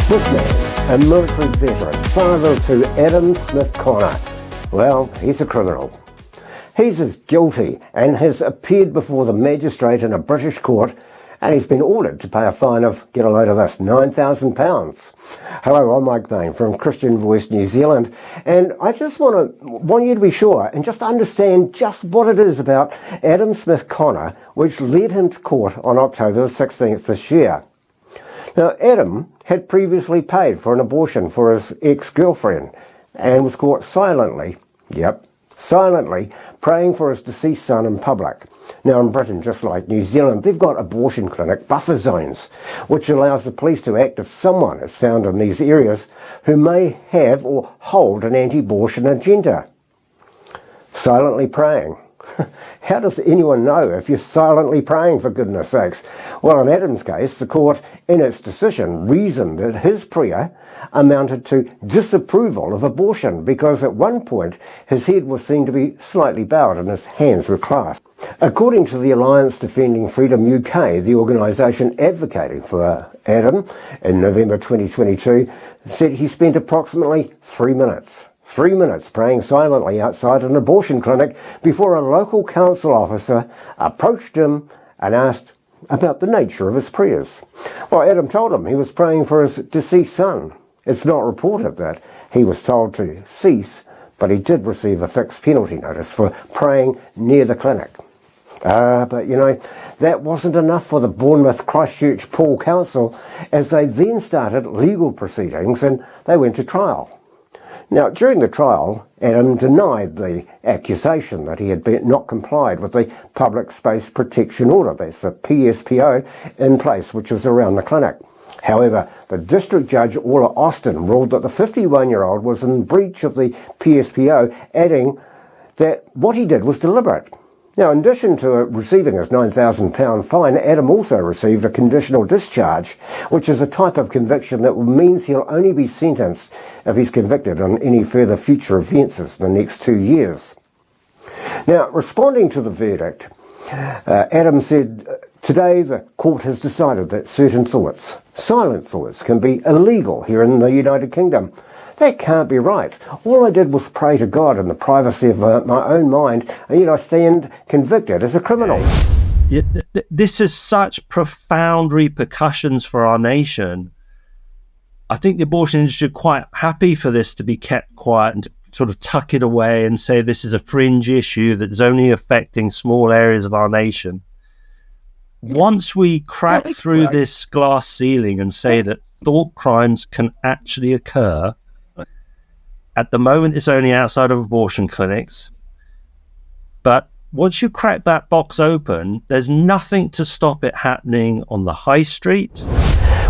This man, a military veteran, father of two, Adam Smith Connor, well, he's a criminal. He's as guilty and has appeared before the magistrate in a British court, and he's been ordered to pay a fine of, get a load of this, £9,000. Hello, I'm Mike Bain from Christian Voice New Zealand, and I just want you to be sure and just understand just what it is about Adam Smith Connor which led him to court on October the 16th this year. Now, Adam had previously paid for an abortion for his ex-girlfriend and was caught silently praying for his deceased son in public. Now in Britain, just like New Zealand, they've got abortion clinic buffer zones, which allows the police to act if someone is found in these areas who may have or hold an anti-abortion agenda. Silently praying. How does anyone know if you're silently praying, for goodness sakes? Well, in Adam's case, the court, in its decision, reasoned that his prayer amounted to disapproval of abortion because at one point his head was seen to be slightly bowed and his hands were clasped. According to the Alliance Defending Freedom UK, the organisation advocating for Adam in November 2022, said he spent approximately 3 minutes praying silently outside an abortion clinic before a local council officer approached him and asked about the nature of his prayers. Well, Adam told him he was praying for his deceased son. It's not reported that he was told to cease, but he did receive a fixed penalty notice for praying near the clinic. But you know, that wasn't enough for the Bournemouth Christchurch Paul Council, as they then started legal proceedings and they went to trial. Now, during the trial, Adam denied the accusation that he had not complied with the Public Space Protection Order, that's the PSPO, in place, which was around the clinic. However, the District Judge Orla Austin ruled that the 51-year-old was in breach of the PSPO, adding that what he did was deliberate. Now, in addition to receiving his £9,000 fine, Adam also received a conditional discharge, which is a type of conviction that means he'll only be sentenced if he's convicted on any further future offences in the next 2 years. Now, responding to the verdict, Adam said, today the court has decided that certain thoughts, silent thoughts, can be illegal here in the United Kingdom. That can't be right. All I did was pray to God in the privacy of my own mind, and yet I stand convicted as a criminal. Yeah, this has such profound repercussions for our nation. I think the abortion industry are quite happy for this to be kept quiet and to sort of tuck it away and say this is a fringe issue that's only affecting small areas of our nation. Once we crack through this glass ceiling and say that thought crimes can actually occur, at the moment, it's only outside of abortion clinics. But once you crack that box open, there's nothing to stop it happening on the high street.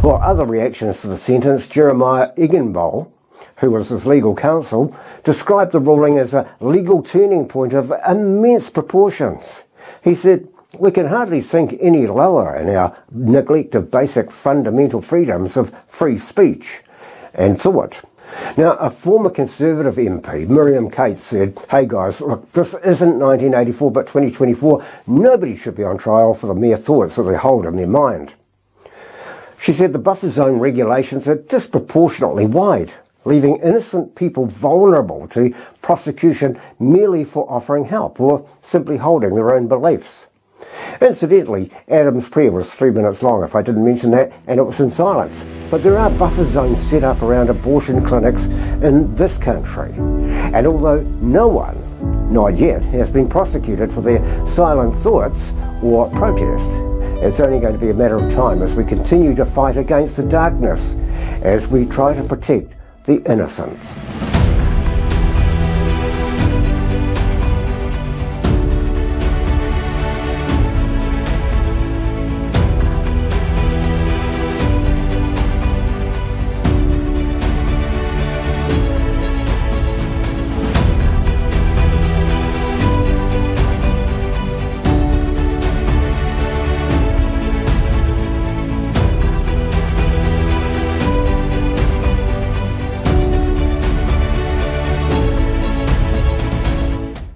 Well, other reactions to the sentence, Jeremiah Eganbol, who was his legal counsel, described the ruling as a legal turning point of immense proportions. He said, "We can hardly sink any lower in our neglect of basic fundamental freedoms of free speech and thought." Now, a former Conservative MP, Miriam Cates, said, "Hey guys, look, this isn't 1984 but 2024. Nobody should be on trial for the mere thoughts that they hold in their mind." She said the buffer zone regulations are disproportionately wide, leaving innocent people vulnerable to prosecution merely for offering help or simply holding their own beliefs. Incidentally, Adam's prayer was 3 minutes long, if I didn't mention that, and it was in silence. But there are buffer zones set up around abortion clinics in this country. And although no one, not yet, has been prosecuted for their silent thoughts or protest, it's only going to be a matter of time as we continue to fight against the darkness, as we try to protect the innocents.